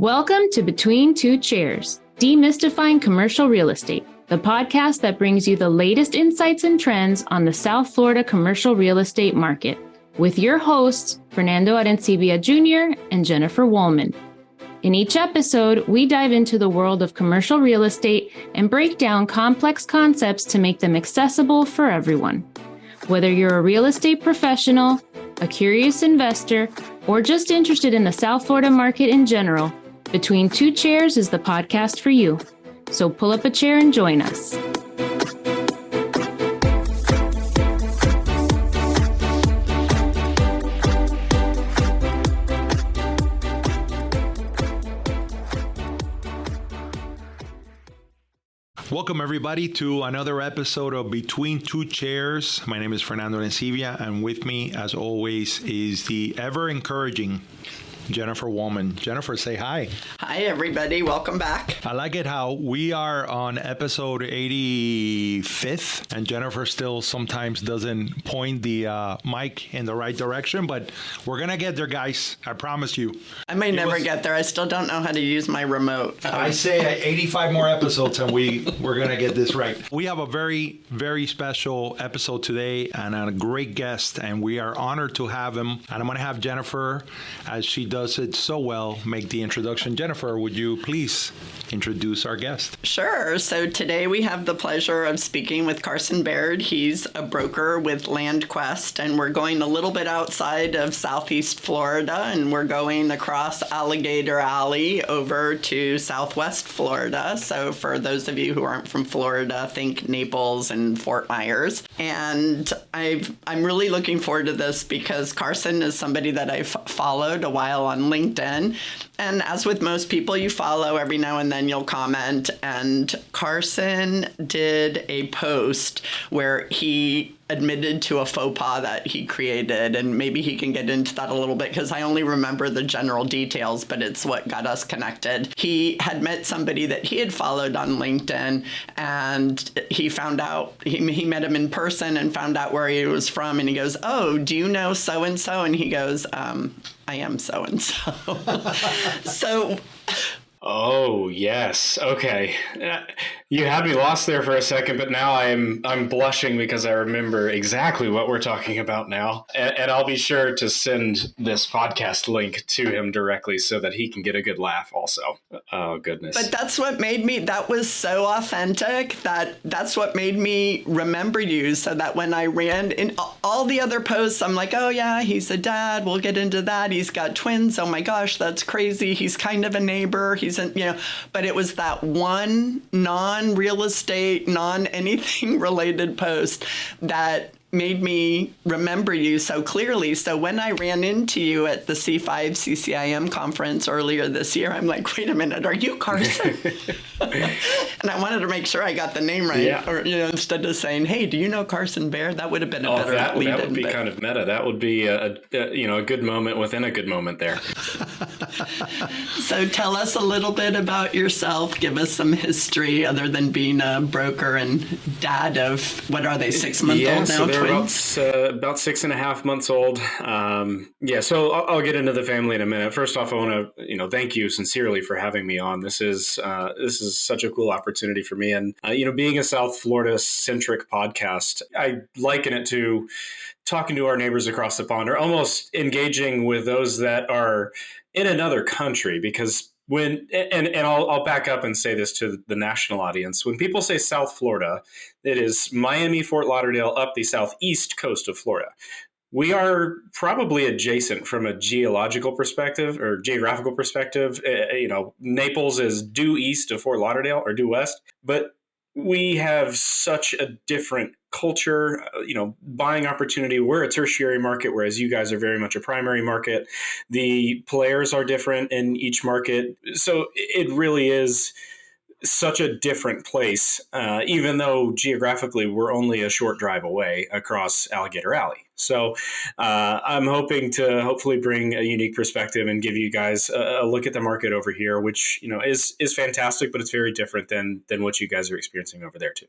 Welcome to Between Two Chairs, Demystifying Commercial Real Estate, the podcast that brings you the latest insights and trends on the South Florida commercial real estate market, with your hosts, Fernando Arencibia Jr. and Jennifer Woolman. In each episode, we dive into the world of commercial real estate and break down complex concepts to make them accessible for everyone. Whether you're a real estate professional, a curious investor, or just interested in the South Florida market in general, Between Two Chairs is the podcast for you. So pull up a chair and join us. Welcome, everybody, to another episode of Between Two Chairs. My name is Fernando Arencibia, and with me, as always, is the ever-encouraging Jennifer Woolman. Jennifer, say hi. Hi, everybody. Welcome back. I like it how we are on episode 85th, and Jennifer still sometimes doesn't point the mic in the right direction, but we're going to get there, guys. I promise you. I may never get there. I still don't know how to use my remote. I say 85 more episodes, and we're going to get this right. We have a very, very special episode today and a great guest, and we are honored to have him. And I'm going to have Jennifer, as she does it so well, make the introduction. Jennifer, would you please introduce our guest? Sure. So today we have the pleasure of speaking with Carson Baird. He's a broker with LandQuest, and we're going a little bit outside of Southeast Florida, and we're going across Alligator Alley over to Southwest Florida. So for those of you who aren't from Florida, think Naples and Fort Myers. And I'm really looking forward to this because Carson is somebody that I've followed a while on LinkedIn. And as with most people, you follow every now and then you'll comment. And Carson did a post where he admitted to a faux pas that he created, and maybe he can get into that a little bit because I only remember the general details, but it's what got us connected. He had met somebody that he had followed on LinkedIn, and he found out, he met him in person and found out where he was from, and he goes, "Oh, do you know so-and-so?" And he goes, "I am so-and-so." So... Oh, yes. Okay. You had me lost there for a second, but now I'm blushing because I remember exactly what we're talking about now. And I'll be sure to send this podcast link to him directly so that he can get a good laugh also. Oh, goodness. But that's what made me, that was so authentic that's what made me remember you, so that when I ran in all the other posts, I'm like, oh yeah, he's a dad. We'll get into that. He's got twins. Oh my gosh, that's crazy. He's kind of a neighbor. But it was that one non-real estate, non-anything related post that made me remember you so clearly. So when I ran into you at the C5 CCIM conference earlier this year, I'm like, wait a minute, are you Carson? And I wanted to make sure I got the name right. Yeah. Or, instead of saying, hey, do you know Carson Baird? That would have been a better lead-in. That would be kind of meta. That would be a good moment within a good moment there. So tell us a little bit about yourself. Give us some history other than being a broker and dad of, what are they, 6 months old now? So they're about 6.5 months old. So I'll get into the family in a minute. First off, I want to, thank you sincerely for having me on. This is such a cool opportunity for me. And, being a South Florida centric podcast, I liken it to talking to our neighbors across the pond, or almost engaging with those that are in another country, because I'll back up and say this to the national audience. When people say South Florida, it is Miami, Fort Lauderdale, up the southeast coast of Florida. We are probably adjacent from a geographical perspective. Naples is due east of Fort Lauderdale, or due west, but we have such a different culture, buying opportunity. We're a tertiary market, whereas you guys are very much a primary market. The players are different in each market. So it really is such a different place, even though geographically we're only a short drive away across Alligator Alley. So I'm hoping to hopefully bring a unique perspective and give you guys a look at the market over here, which is fantastic, but it's very different than what you guys are experiencing over there too.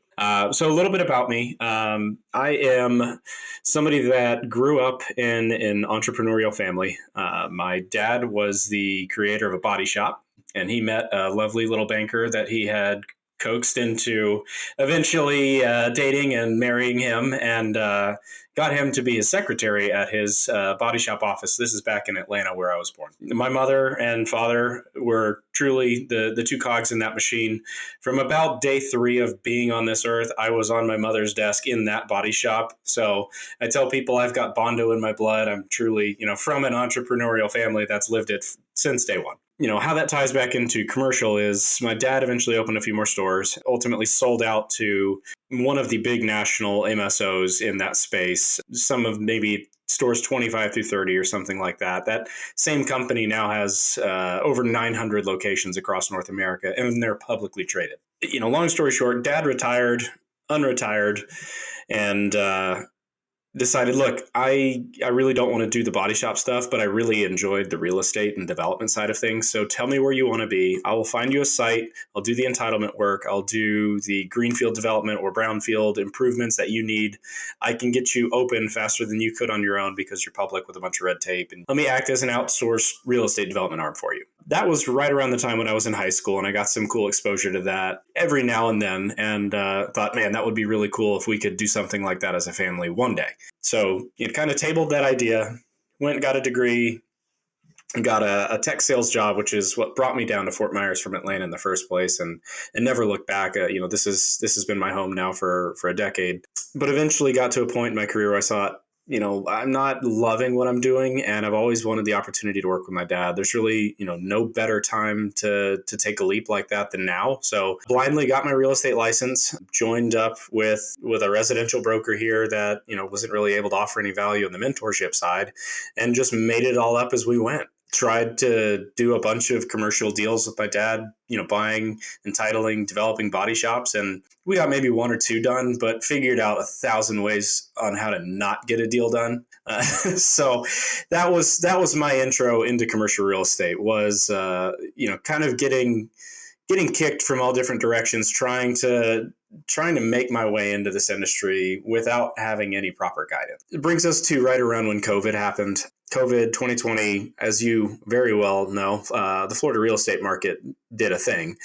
So a little bit about me. I am somebody that grew up in an entrepreneurial family. My dad was the creator of a body shop. and he met a lovely little banker that he had coaxed into eventually dating and marrying him, and got him to be his secretary at his body shop office. This is back in Atlanta, where I was born. My mother and father were truly the two cogs in that machine. From about day 3 of being on this earth, I was on my mother's desk in that body shop. So I tell people I've got Bondo in my blood. I'm truly, from an entrepreneurial family that's lived it since day one. How that ties back into commercial is my dad eventually opened a few more stores, ultimately sold out to one of the big national MSOs in that space, some of maybe stores 25 through 30 or something like that. That same company now has over 900 locations across North America, and they're publicly traded. Long story short, Dad retired, unretired, and decided, look, I really don't want to do the body shop stuff, but I really enjoyed the real estate and development side of things. So tell me where you want to be. I will find you a site. I'll do the entitlement work. I'll do the greenfield development or brownfield improvements that you need. I can get you open faster than you could on your own because you're public with a bunch of red tape. And let me act as an outsourced real estate development arm for you. That was right around the time when I was in high school, and I got some cool exposure to that every now and then, and thought, man, that would be really cool if we could do something like that as a family one day. So kind of tabled that idea, went and got a degree, and got a tech sales job, which is what brought me down to Fort Myers from Atlanta in the first place, and never looked back. This has been my home now for a decade, but eventually got to a point in my career where I thought, I'm not loving what I'm doing, and I've always wanted the opportunity to work with my dad. There's really, no better time to take a leap like that than now. So blindly got my real estate license, joined up with a residential broker here that, wasn't really able to offer any value on the mentorship side, and just made it all up as we went. Tried to do a bunch of commercial deals with my dad, buying, entitling, developing body shops. And we got maybe 1 or 2 done, but figured out 1,000 ways on how to not get a deal done. So that was my intro into commercial real estate, was, kind of getting kicked from all different directions, trying to make my way into this industry without having any proper guidance. It brings us to right around when COVID happened. COVID 2020, as you very well know, the Florida real estate market did a thing.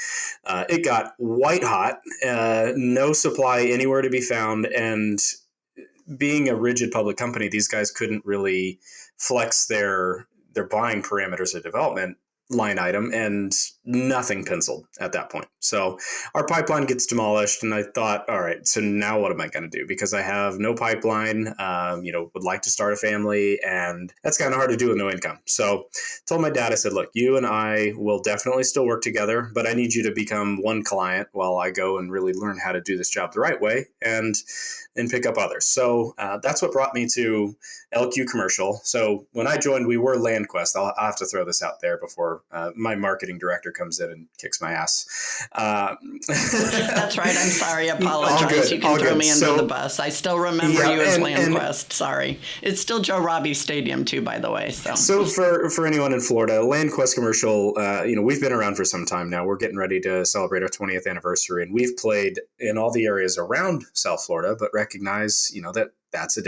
It got white hot, no supply anywhere to be found, and being a rigid public company, these guys couldn't really flex their buying parameters of development line item, and nothing penciled at that point. So our pipeline gets demolished, and I thought, all right, so now what am I going to do? Because I have no pipeline, would like to start a family, and that's kind of hard to do with no income. So told my dad, I said, look, you and I will definitely still work together, but I need you to become one client while I go and really learn how to do this job the right way and pick up others. So that's what brought me to LQ Commercial. So when I joined, we were LandQuest. I'll have to throw this out there before my marketing director comes in and kicks my ass. That's right. I'm sorry. I apologize. You can throw me under the bus. I still remember you as LandQuest. Sorry. It's still Joe Robbie Stadium too, by the way. So for anyone in Florida, LandQuest Commercial, we've been around for some time now. We're getting ready to celebrate our 20th anniversary, and we've played in all the areas around South Florida, but recognize, that's a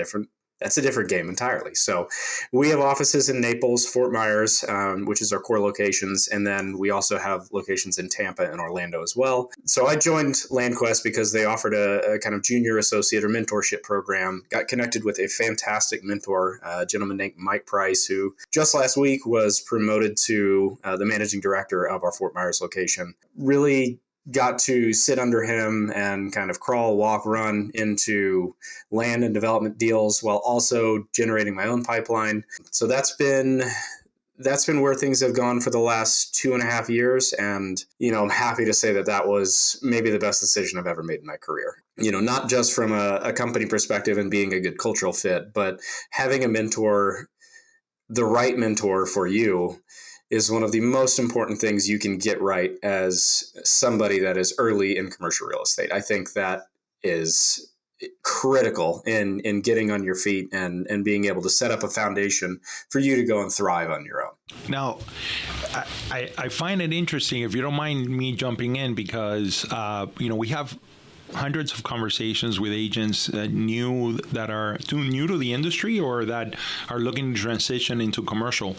different game entirely. So we have offices in Naples, Fort Myers, which is our core locations. And then we also have locations in Tampa and Orlando as well. So I joined LandQuest because they offered a kind of junior associate or mentorship program, got connected with a fantastic mentor, a gentleman named Mike Price, who just last week was promoted to the managing director of our Fort Myers location. Really got to sit under him and kind of crawl, walk, run into land and development deals while also generating my own pipeline. So that's been where things have gone for the last 2.5 years. And, I'm happy to say that was maybe the best decision I've ever made in my career. Not just from a company perspective and being a good cultural fit, but having a mentor, the right mentor for you, is one of the most important things you can get right as somebody that is early in commercial real estate. I think that is critical in getting on your feet and being able to set up a foundation for you to go and thrive on your own. Now, I find it interesting, if you don't mind me jumping in, because, we have hundreds of conversations with agents that are too new to the industry or that are looking to transition into commercial.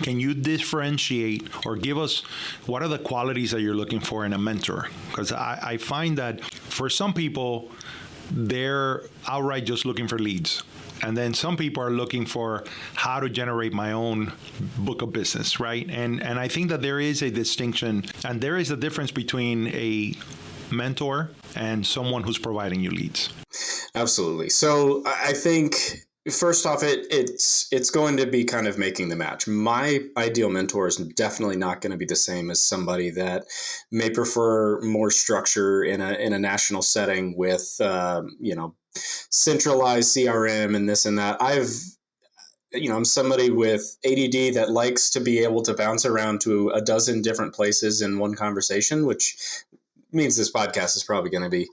can you differentiate or give us what are the qualities that you're looking for in a mentor? Because I find that for some people, they're outright just looking for leads. And then some people are looking for how to generate my own book of business, right? And I think that there is a distinction, and there is a difference between a mentor and someone who's providing you leads. Absolutely. So I think first off, it's going to be kind of making the match. My ideal mentor is definitely not going to be the same as somebody that may prefer more structure in a national setting with centralized CRM and this and that. I'm somebody with ADD that likes to be able to bounce around to a dozen different places in one conversation, which means this podcast is probably going to be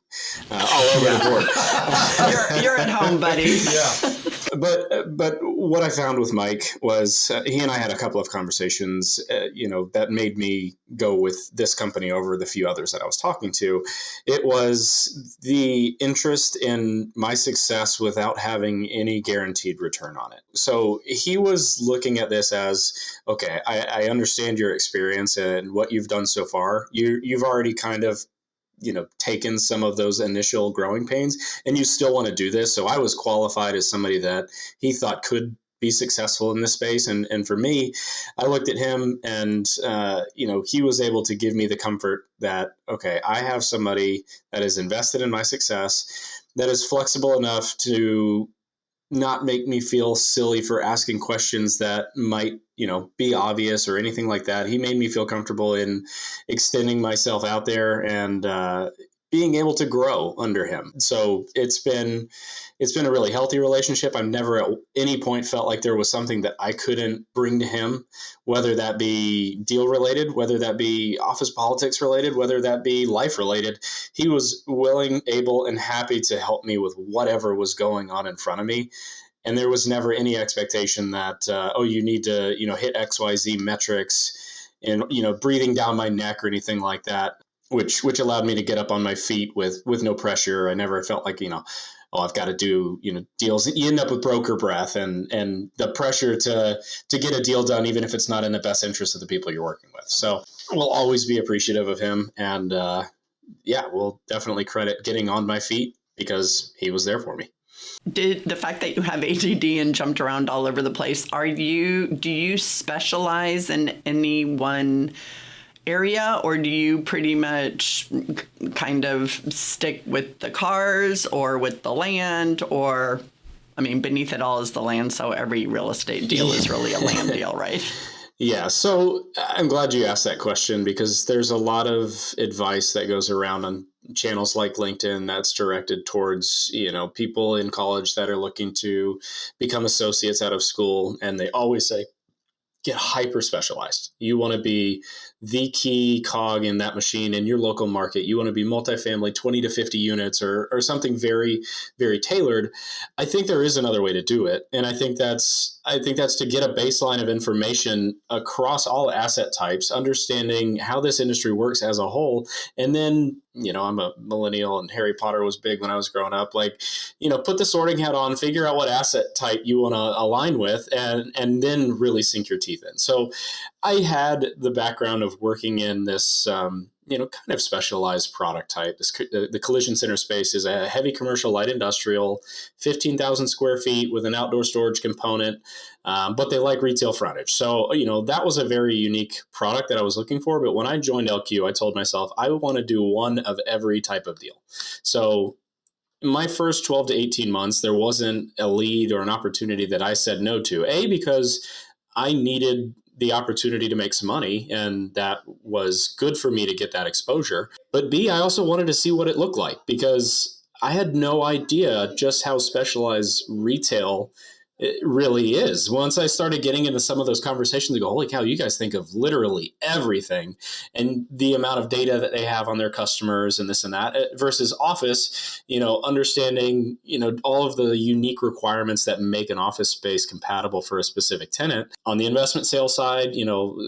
all over the board. You're at home, buddy. Yeah. But what I found with Mike was he and I had a couple of conversations, that made me go with this company over the few others that I was talking to. It was the interest in my success without having any guaranteed return on it. So he was looking at this as, okay, I understand your experience and what you've done so far. You've already kind of taken some of those initial growing pains, and you still want to do this. So I was qualified as somebody that he thought could be successful in this space. And for me, I looked at him and, he was able to give me the comfort that, okay, I have somebody that is invested in my success, that is flexible enough to not make me feel silly for asking questions that might, be obvious or anything like that. He made me feel comfortable in extending myself out there and being able to grow under him. So it's been a really healthy relationship. I've never at any point felt like there was something that I couldn't bring to him, whether that be deal related, whether that be office politics related, whether that be life related. He was willing, able, and happy to help me with whatever was going on in front of me. And there was never any expectation that, you need to, hit XYZ metrics and, breathing down my neck or anything like that, which allowed me to get up on my feet with no pressure. I never felt like, I've got to do, deals. You end up with broker breath and the pressure to get a deal done, even if it's not in the best interest of the people you're working with. So we'll always be appreciative of him. And we'll definitely credit getting on my feet because he was there for me. Did the fact that you have ADD and jumped around all over the place, do you specialize in any one area, or do you pretty much kind of stick with the cars or with the land, or, beneath it all is the land, so every real estate deal is really a land deal, right? Yeah, so I'm glad you asked that question because there's a lot of advice that goes around on channels like LinkedIn that's directed towards, people in college that are looking to become associates out of school. And they always say, get hyper specialized. You want to be the key cog in that machine in your local market. You want to be multifamily, 20 to 50 units or something very, very tailored. I think there is another way to do it. And I think that's to get a baseline of information across all asset types, understanding how this industry works as a whole. And then, I'm a millennial and Harry Potter was big when I was growing up. Like, put the sorting hat on, figure out what asset type you want to align with, and then really sink your teeth in. So I had the background of working in this, kind of specialized product type. The collision center space is a heavy commercial, light industrial, 15,000 square feet with an outdoor storage component, but they like retail frontage. So, that was a very unique product that I was looking for. But when I joined LQ, I told myself I want to do one of every type of deal. So in my first 12 to 18 months, there wasn't a lead or an opportunity that I said no to, because I needed the opportunity to make some money, and that was good for me to get that exposure. But B, I also wanted to see what it looked like because I had no idea just how specialized retail it really is. Once I started getting into some of those conversations, I go, holy cow, you guys think of literally everything and the amount of data that they have on their customers and this and that versus office, understanding, all of the unique requirements that make an office space compatible for a specific tenant. On the investment sales side,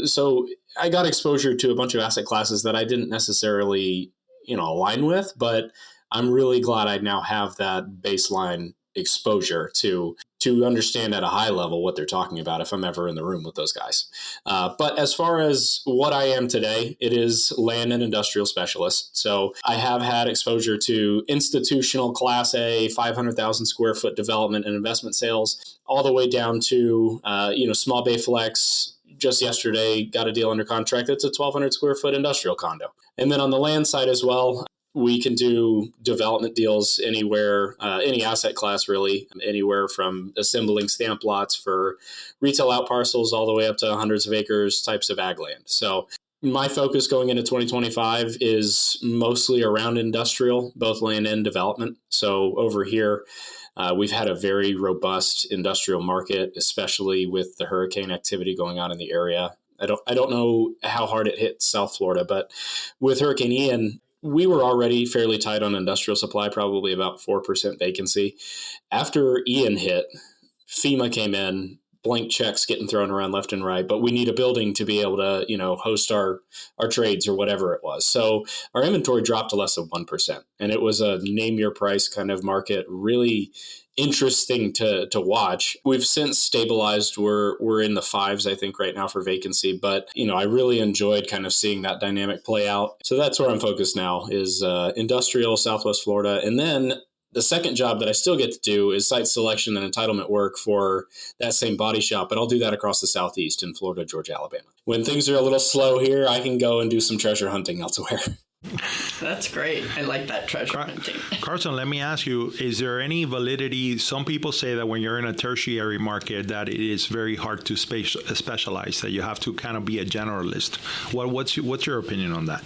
so I got exposure to a bunch of asset classes that I didn't necessarily, align with, but I'm really glad I now have that baseline exposure to to understand at a high level what they're talking about if I'm ever in the room with those guys. But as far as what I am today, it is land and industrial specialist. So I have had exposure to institutional Class A, 500,000 square foot development and investment sales, all the way down to, small bay flex. Just yesterday, got a deal under contract that's a 1,200 square foot industrial condo. And then on the land side as well, we can do development deals anywhere, any asset class really, anywhere from assembling stamp lots for retail out parcels all the way up to hundreds of acres types of ag land. So my focus going into 2025 is mostly around industrial, both land and development. So over here, we've had a very robust industrial market, especially with the hurricane activity going on in the area. I don't know how hard it hit South Florida, but with Hurricane Ian, we were already fairly tight on industrial supply, probably about 4% vacancy. After Ian hit, FEMA came in, blank checks getting thrown around left and right, but we need a building to be able to, host our trades or whatever it was. So our inventory dropped to less than 1%. And it was a name your price kind of market, really interesting to watch. We've since stabilized. We're in the fives, I think, right now for vacancy. But, I really enjoyed kind of seeing that dynamic play out. So that's where I'm focused now is industrial, Southwest Florida. And then the second job that I still get to do is site selection and entitlement work for that same body shop, but I'll do that across the Southeast in Florida, Georgia, Alabama. When things are a little slow here, I can go and do some treasure hunting elsewhere. That's great. I like that treasure hunting. Carson, let me ask you, is there any validity? Some people say that when you're in a tertiary market that it is very hard to specialize, that you have to kind of be a generalist. What's your opinion on that?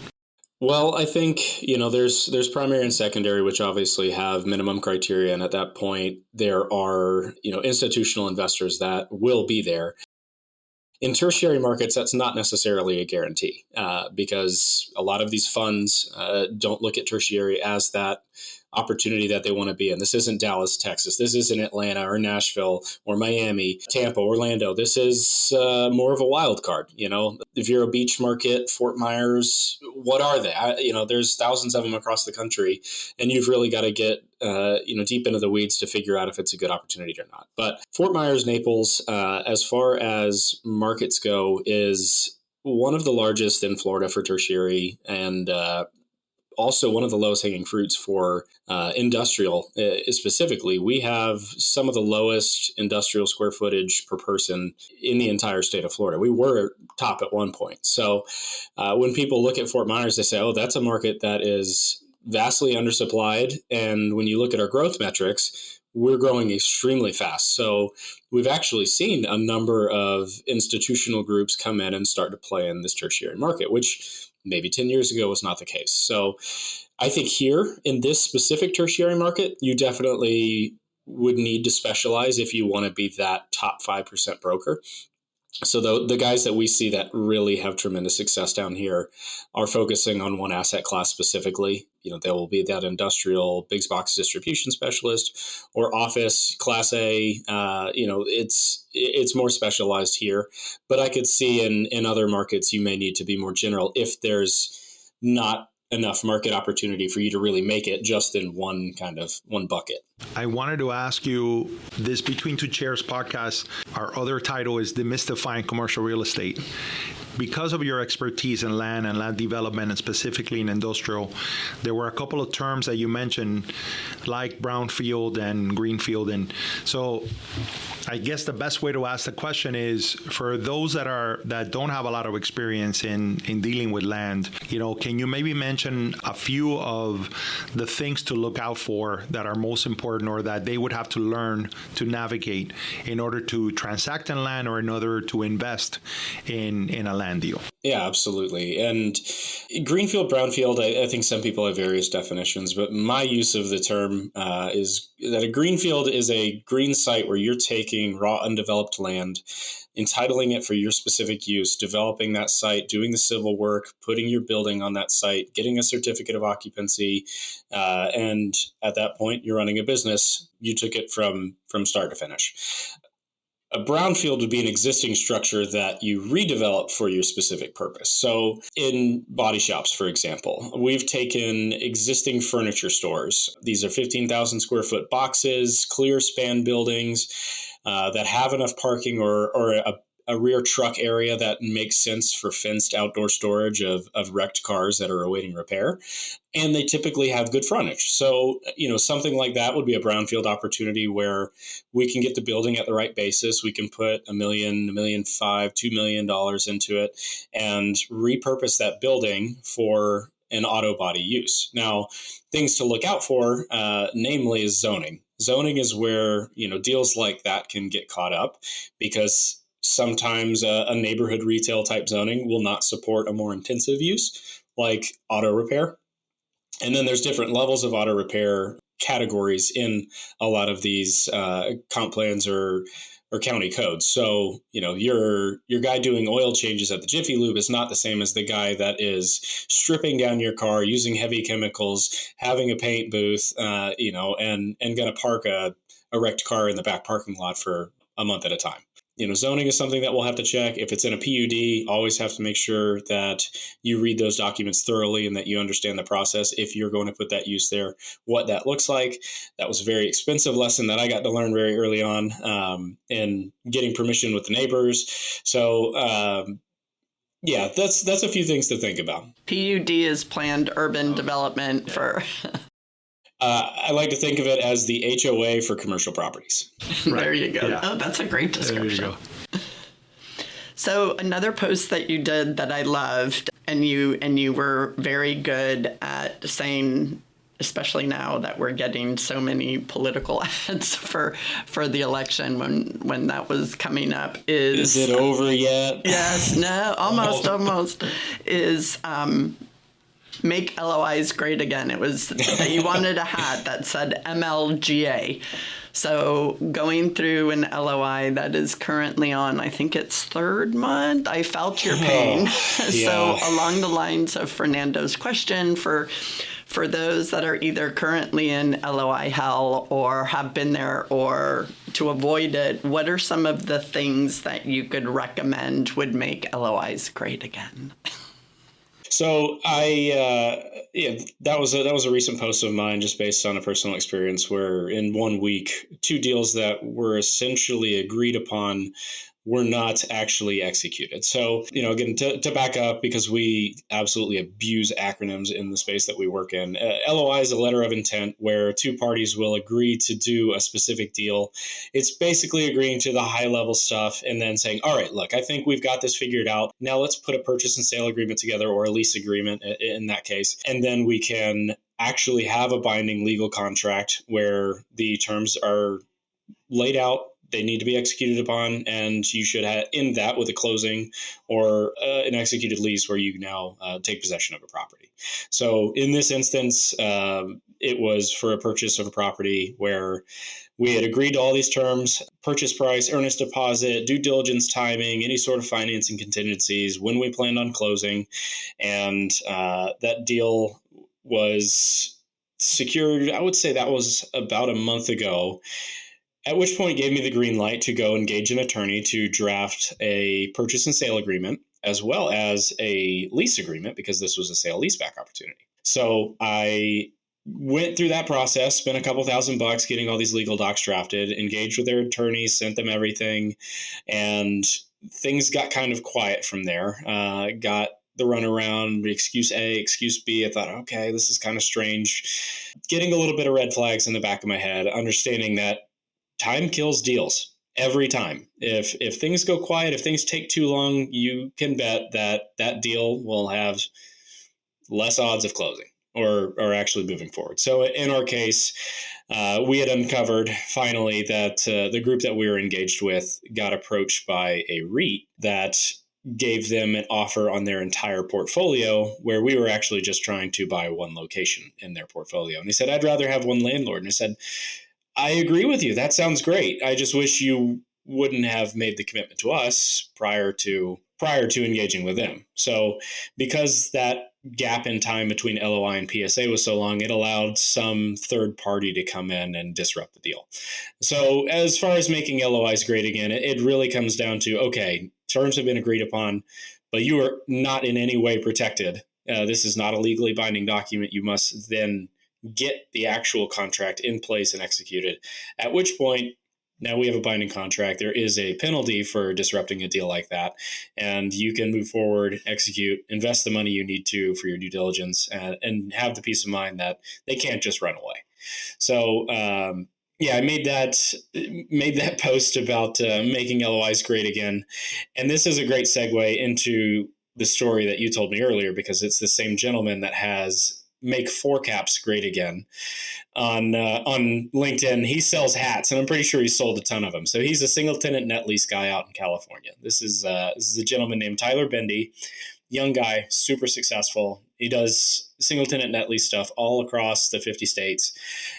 Well, I think, there's primary and secondary, which obviously have minimum criteria. And at that point, there are, institutional investors that will be there. In tertiary markets, that's not necessarily a guarantee because a lot of these funds don't look at tertiary as that opportunity that they want to be in. This isn't Dallas, Texas. This isn't Atlanta or Nashville or Miami, Tampa, Orlando. This is more of a wild card. If you're a beach market, Fort Myers, what are they? There's thousands of them across the country, and you've really got to get deep into the weeds to figure out if it's a good opportunity or not. But Fort Myers, Naples, as far as markets go, is one of the largest in Florida for tertiary and also one of the lowest hanging fruits for industrial specifically. We have some of the lowest industrial square footage per person in the entire state of Florida. We were top at one point. So when people look at Fort Myers, they say, oh, that's a market that is vastly undersupplied. And when you look at our growth metrics, we're growing extremely fast. So we've actually seen a number of institutional groups come in and start to play in this tertiary market, which maybe 10 years ago was not the case. So I think here in this specific tertiary market, you definitely would need to specialize if you want to be that top 5% broker. So the guys that we see that really have tremendous success down here are focusing on one asset class specifically. They will be that industrial big box distribution specialist or office Class A. It's more specialized here. But I could see in other markets you may need to be more general if there's not enough market opportunity for you to really make it just in one bucket. I wanted to ask you this Between Two Chairs podcast. Our other title is Demystifying Commercial Real Estate. Because of your expertise in land and land development, and specifically in industrial, there were a couple of terms that you mentioned, like brownfield and greenfield. And so I guess the best way to ask the question is, for those that don't have a lot of experience in dealing with land, can you maybe mention a few of the things to look out for that are most important, or that they would have to learn to navigate in order to transact in land or in order to invest in a land deal? Yeah, absolutely. And greenfield, brownfield, I think some people have various definitions, but my use of the term is that a greenfield is a green site where you're taking raw, undeveloped land, entitling it for your specific use, developing that site, doing the civil work, putting your building on that site, getting a certificate of occupancy, and at that point, you're running a business. You took it from start to finish. A brownfield would be an existing structure that you redevelop for your specific purpose. So in body shops, for example, we've taken existing furniture stores. These are 15,000 square foot boxes, clear span buildings that have enough parking or a rear truck area that makes sense for fenced outdoor storage of wrecked cars that are awaiting repair. And they typically have good frontage. So, something like that would be a brownfield opportunity where we can get the building at the right basis. We can put $1 million, $1.5 million, $2 million into it and repurpose that building for an auto body use. Now, things to look out for, namely, is zoning. Zoning is where, deals like that can get caught up because sometimes a neighborhood retail type zoning will not support a more intensive use like auto repair. And then there's different levels of auto repair categories in a lot of these comp plans or county codes. So, your guy doing oil changes at the Jiffy Lube is not the same as the guy that is stripping down your car, using heavy chemicals, having a paint booth, and going to park a wrecked car in the back parking lot for a month at a time. Zoning is something that we'll have to check. If it's in a PUD, always have to make sure that you read those documents thoroughly and that you understand the process if you're going to put that use there, what that looks like. That was a very expensive lesson that I got to learn very early on in getting permission with the neighbors. So, that's a few things to think about. PUD is planned urban development for... I like to think of it as the HOA for commercial properties. There you go. Yeah. Oh, that's a great description. There you go. So another post that you did that I loved, and you were very good at saying, especially now that we're getting so many political ads for the election when that was coming up, is it over yet? Yes, no, almost is make LOIs great again. It was that you wanted a hat that said MLGA. So going through an LOI that is currently on, I think it's third month, I felt your pain. Yeah. So along the lines of Fernando's question, for those that are either currently in LOI hell or have been there or to avoid it, what are some of the things that you could recommend would make LOIs great again? So that was a recent post of mine, just based on a personal experience where in 1 week, 2 deals that were essentially agreed upon were not actually executed. So, again, to back up, because we absolutely abuse acronyms in the space that we work in, LOI is a letter of intent where 2 parties will agree to do a specific deal. It's basically agreeing to the high level stuff and then saying, all right, look, I think we've got this figured out. Now let's put a purchase and sale agreement together, or a lease agreement in that case. And then we can actually have a binding legal contract where the terms are laid out. They need to be executed upon, and you should end that with a closing or an executed lease where you now take possession of a property. So in this instance, it was for a purchase of a property where we had agreed to all these terms: purchase price, earnest deposit, due diligence timing, any sort of financing contingencies, when we planned on closing. And that deal was secured, I would say that was about a month ago. At which point gave me the green light to go engage an attorney to draft a purchase and sale agreement, as well as a lease agreement, because this was a sale leaseback opportunity. So I went through that process, spent a couple $1,000 getting all these legal docs drafted, engaged with their attorneys, sent them everything, and things got kind of quiet from there. Got the runaround, excuse A, excuse B. I thought, okay, this is kind of strange. Getting a little bit of red flags in the back of my head, understanding that time kills deals every time. If things go quiet, if things take too long, you can bet that deal will have less odds of closing or actually moving forward. So in our case, we had uncovered finally that the group that we were engaged with got approached by a REIT that gave them an offer on their entire portfolio, where we were actually just trying to buy one location in their portfolio. And they said, I'd rather have one landlord. And I said, I agree with you. That sounds great. I just wish you wouldn't have made the commitment to us prior to prior to engaging with them. So because that gap in time between LOI and PSA was so long, it allowed some third party to come in and disrupt the deal. So as far as making LOIs great again, it really comes down to, okay, terms have been agreed upon, but you are not in any way protected. This is not a legally binding document. You must then get the actual contract in place and executed, at which point now we have a binding contract. There is a penalty for disrupting a deal like that, and you can move forward, execute, invest the money you need to for your due diligence, and have the peace of mind that they can't just run away. So, I made that post about making LOIs great again, and this is a great segue into the story that you told me earlier, because it's the same gentleman that has Make 4Caps Great Again on LinkedIn. He sells hats, and I'm pretty sure he sold a ton of them. So he's a single tenant net lease guy out in California. This is a gentleman named Tyler Bendy, young guy, super successful. He does single tenant net lease stuff all across the 50 states.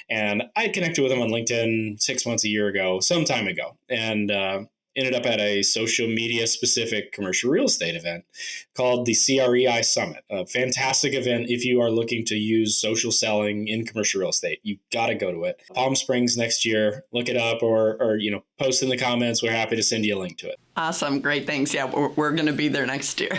And I connected with him on LinkedIn 6 months, a year ago, some time ago, and ended up at a social media specific commercial real estate event called the CREI Summit, a fantastic event. If you are looking to use social selling in commercial real estate, you got to go to it. Palm Springs next year, look it up, or post in the comments. We're happy to send you a link to it. Awesome. Great. Thanks. Yeah, we're going to be there next year.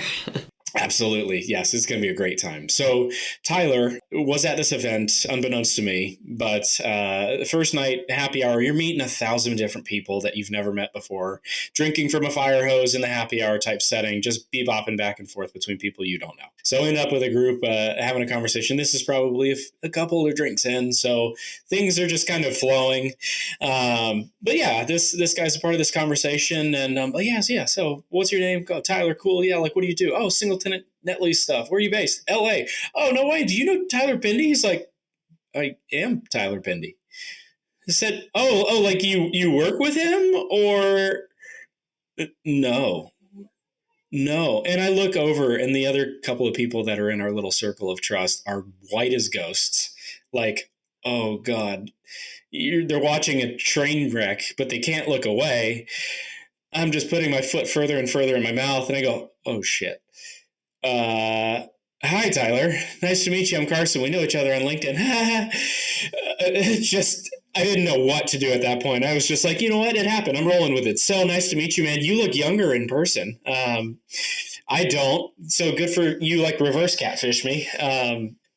Absolutely. Yes, it's going to be a great time. So Tyler was at this event, unbeknownst to me, but the first night, happy hour, you're meeting 1,000 different people that you've never met before, drinking from a fire hose in the happy hour type setting, just bebopping back and forth between people you don't know. So end up with a group having a conversation. This is probably a couple of drinks in, so things are just kind of flowing. But yeah, this guy's a part of this conversation, and yeah. So what's your name? Oh, Tyler. Cool. Yeah. Like, what do you do? Oh, single tenant net lease stuff. Where are you based? LA. Oh, no way. Do you know Tyler Bendy? He's like, I am Tyler Bendy. I said, oh, like you work with him, or no. And I look over, and the other couple of people that are in our little circle of trust are white as ghosts. Like, oh God, they're watching a train wreck, but they can't look away. I'm just putting my foot further and further in my mouth, and I go, oh shit. Hi, Tyler. Nice to meet you. I'm Carson. We know each other on LinkedIn. I didn't know what to do at that point. I was just like, you know what? It happened. I'm rolling with it. So nice to meet you, man. You look younger in person. I don't. So good for you, like reverse catfish me.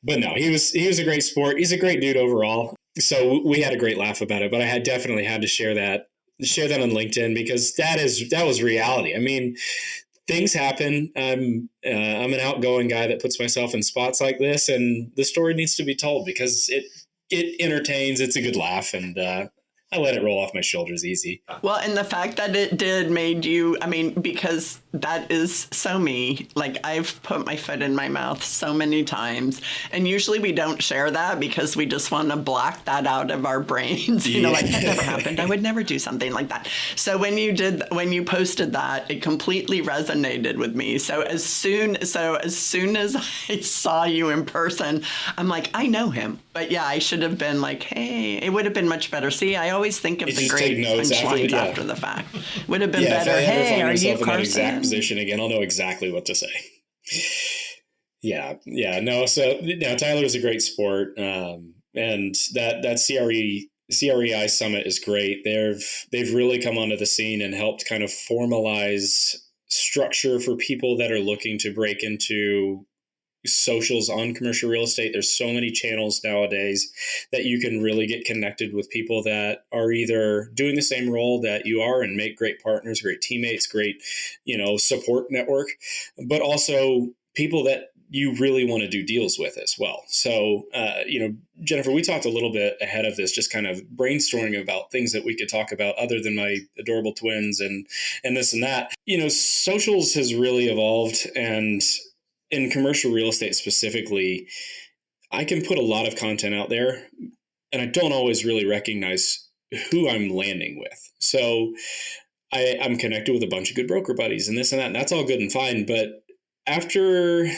But no, he was a great sport. He's a great dude overall. So we had a great laugh about it, but I definitely had to share that on LinkedIn, because that was reality. I mean, things happen. I'm an outgoing guy that puts myself in spots like this, and the story needs to be told because it entertains. It's a good laugh, and I let it roll off my shoulders easy. Well, and the fact that it did made you, because that is so me. Like, I've put my foot in my mouth so many times, and usually we don't share that because we just want to block that out of our brains. Like, that never happened. I would never do something like that. So when you posted that, it completely resonated with me. So as soon as I saw you in person, I'm like, I know him. But yeah, I should have been like, hey, it would have been much better. See, I always think of the great punchlines after the fact. Would have been better. Hey, are you Carson? Exact position again, I'll know exactly what to say. No. So now Tyler is a great sport, and that CREI Summit is great. They've really come onto the scene and helped kind of formalize structure for people that are looking to break into socials on commercial real estate. There's so many channels nowadays that you can really get connected with people that are either doing the same role that you are and make great partners, great teammates, great, support network, but also people that you really want to do deals with as well. So, Jennifer, we talked a little bit ahead of this, just kind of brainstorming about things that we could talk about other than my adorable twins and this and that. Socials has really evolved, and in commercial real estate specifically, I can put a lot of content out there, and I don't always really recognize who I'm landing with. So I'm connected with a bunch of good broker buddies and this and that, and that's all good and fine. But after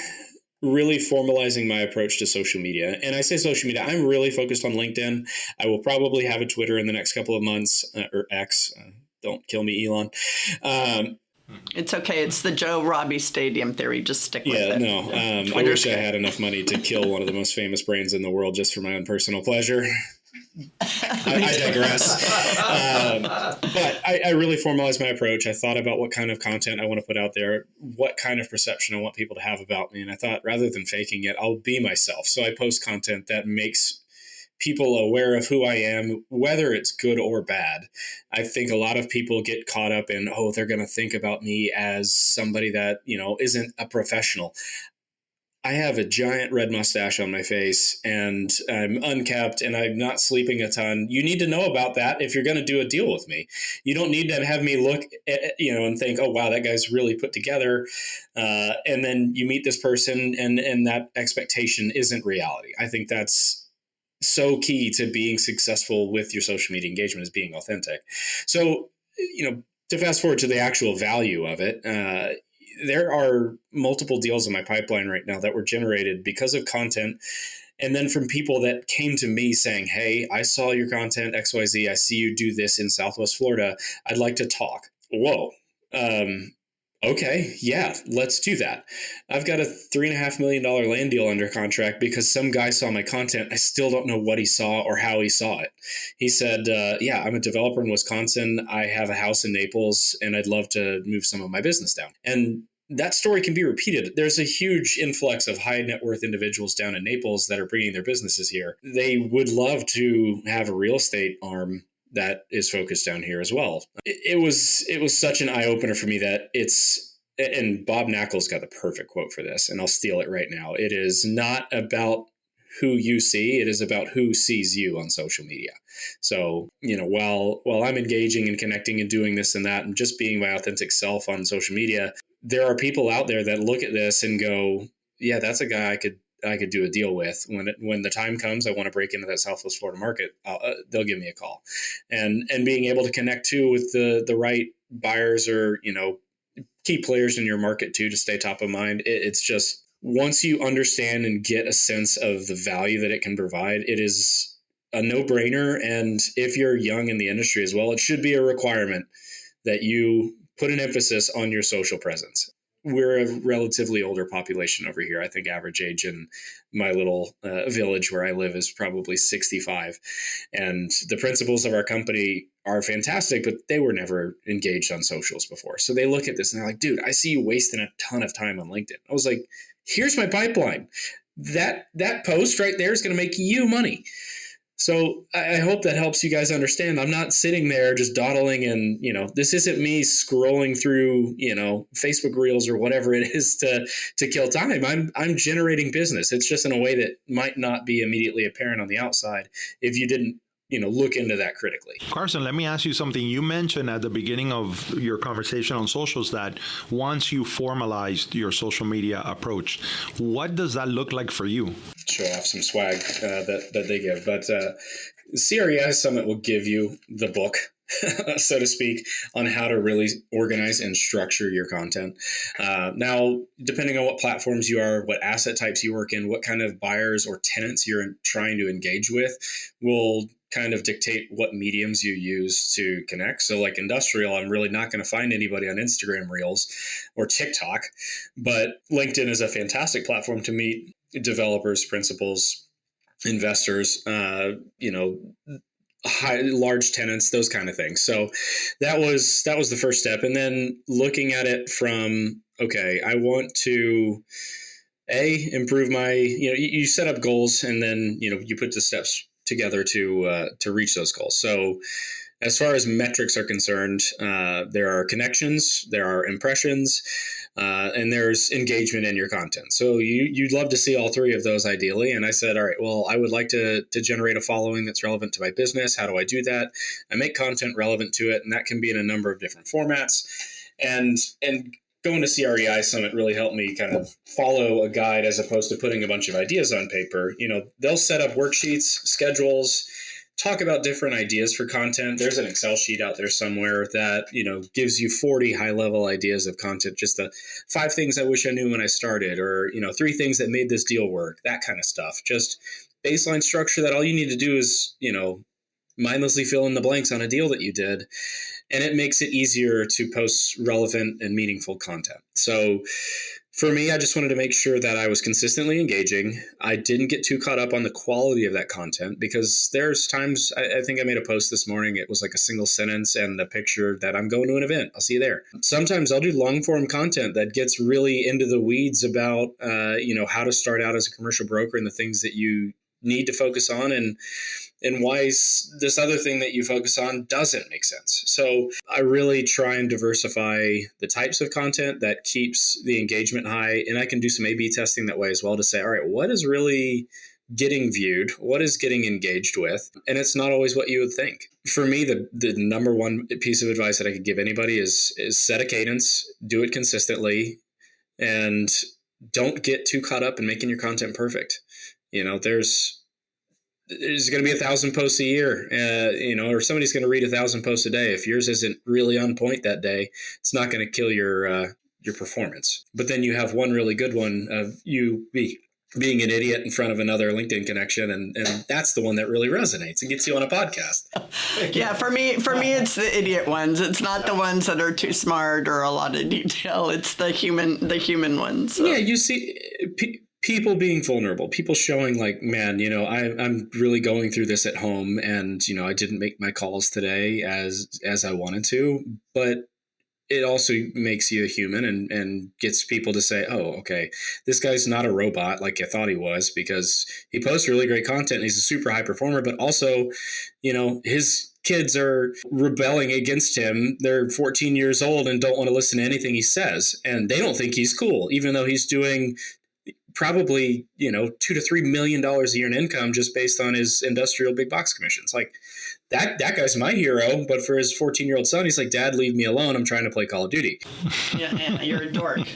really formalizing my approach to social media, and I say social media, I'm really focused on LinkedIn. I will probably have a Twitter in the next couple of months, or X. Don't kill me, Elon. It's okay. It's the Joe Robbie Stadium theory. Just stick with it. Yeah, no. I wish I had enough money to kill one of the most famous brains in the world just for my own personal pleasure. I digress. But I really formalized my approach. I thought about what kind of content I want to put out there, what kind of perception I want people to have about me. And I thought, rather than faking it, I'll be myself. So I post content that makes people aware of who I am, whether it's good or bad. I think a lot of people get caught up in, oh, they're going to think about me as somebody that, isn't a professional. I have a giant red mustache on my face and I'm unkept and I'm not sleeping a ton. You need to know about that if you're going to do a deal with me. You don't need to have me look, and think, oh, wow, that guy's really put together. And then you meet this person and that expectation isn't reality. I think that's so key to being successful with your social media engagement, is being authentic. So, to fast forward to the actual value of it, there are multiple deals in my pipeline right now that were generated because of content. And then from people that came to me saying, hey, I saw your content, XYZ. I see you do this in Southwest Florida. I'd like to talk. Whoa. Okay, yeah, let's do that. I've got a $3.5 million land deal under contract because some guy saw my content. I still don't know what he saw or how he saw it. He said, yeah, I'm a developer in Wisconsin. I have a house in Naples and I'd love to move some of my business down. And that story can be repeated. There's a huge influx of high net worth individuals down in Naples that are bringing their businesses here. They would love to have a real estate arm that is focused down here as well. It was such an eye opener for me that and Bob Knackle's got the perfect quote for this, and I'll steal it right now. It is not about who you see, it is about who sees you on social media. So, while I'm engaging and connecting and doing this and that and just being my authentic self on social media, there are people out there that look at this and go, yeah, that's a guy I could do a deal with. When the time comes, I want to break into that Southwest Florida market. They'll give me a call, and being able to connect too with the right buyers or key players in your market too to stay top of mind. It's just, once you understand and get a sense of the value that it can provide, it is a no-brainer. And if you're young in the industry as well, it should be a requirement that you put an emphasis on your social presence. We're a relatively older population over here. I think average age in my little village where I live is probably 65. And the principals of our company are fantastic, but they were never engaged on socials before. So they look at this and they're like, dude, I see you wasting a ton of time on LinkedIn. I was like, here's my pipeline. That post right there is going to make you money. So I hope that helps you guys understand. I'm not sitting there just dawdling and, this isn't me scrolling through, Facebook Reels or whatever it is to kill time. I'm generating business. It's just in a way that might not be immediately apparent on the outside if you didn't, look into that critically. Carson, let me ask you something. You mentioned at the beginning of your conversation on socials that once you formalized your social media approach, what does that look like for you? Show off some swag that they give. But CREI Summit will give you the book, so to speak, on how to really organize and structure your content. Now, depending on what platforms you are, what asset types you work in, what kind of buyers or tenants you're trying to engage with will kind of dictate what mediums you use to connect. So like industrial, I'm really not going to find anybody on Instagram Reels or TikTok, but LinkedIn is a fantastic platform to meet developers, principals, investors, large tenants, those kind of things. So that was the first step. And then looking at it from, okay, I want to improve my, you set up goals and then, you put the steps together to reach those goals. So as far as metrics are concerned, there are connections, there are impressions, and there's engagement in your content. So you'd love to see all three of those ideally. And I said, all right, well, I would like to generate a following that's relevant to my business. How do I do that? I make content relevant to it, and that can be in a number of different formats. And going to CREI Summit really helped me kind of follow a guide as opposed to putting a bunch of ideas on paper. They'll set up worksheets, schedules, talk about different ideas for content. There's an Excel sheet out there somewhere that, gives you 40 high-level ideas of content, just the 5 things I wish I knew when I started, or, 3 things that made this deal work, that kind of stuff. Just baseline structure that all you need to do is, mindlessly fill in the blanks on a deal that you did. and it makes it easier to post relevant and meaningful content. So for me, I just wanted to make sure that I was consistently engaging. I didn't get too caught up on the quality of that content, because there's times, I think I made a post this morning. It was like a single sentence and a picture that I'm going to an event. I'll see you there. Sometimes I'll do long form content that gets really into the weeds about, how to start out as a commercial broker and the things that you need to focus on, and why this other thing that you focus on doesn't make sense. So I really try and diversify the types of content that keeps the engagement high. And I can do some A/B testing that way as well to say, all right, what is really getting viewed? What is getting engaged with? And it's not always what you would think. For me, the number one piece of advice that I could give anybody is set a cadence, do it consistently, and don't get too caught up in making your content perfect. There's going to be 1,000 posts a year, or somebody's going to read 1,000 posts a day. If yours isn't really on point that day, it's not going to kill your performance. But then you have one really good one of you being an idiot in front of another LinkedIn connection, and that's the one that really resonates and gets you on a podcast. Yeah, for me, it's the idiot ones. It's not the ones that are too smart or a lot of detail. It's the human ones. So. Yeah, you see. People being vulnerable, people showing like, man, I'm really going through this at home, and, I didn't make my calls today as I wanted to, but it also makes you a human and gets people to say, oh, okay, this guy's not a robot like I thought he was, because he posts really great content and he's a super high performer, but also, his kids are rebelling against him. They're 14 years old and don't want to listen to anything he says. And they don't think he's cool, even though he's doing probably, $2 to $3 million a year in income just based on his industrial big box commissions. Like that guy's my hero, but for his 14-year-old son, he's like, Dad, leave me alone. I'm trying to play Call of Duty. Yeah, you're a dork.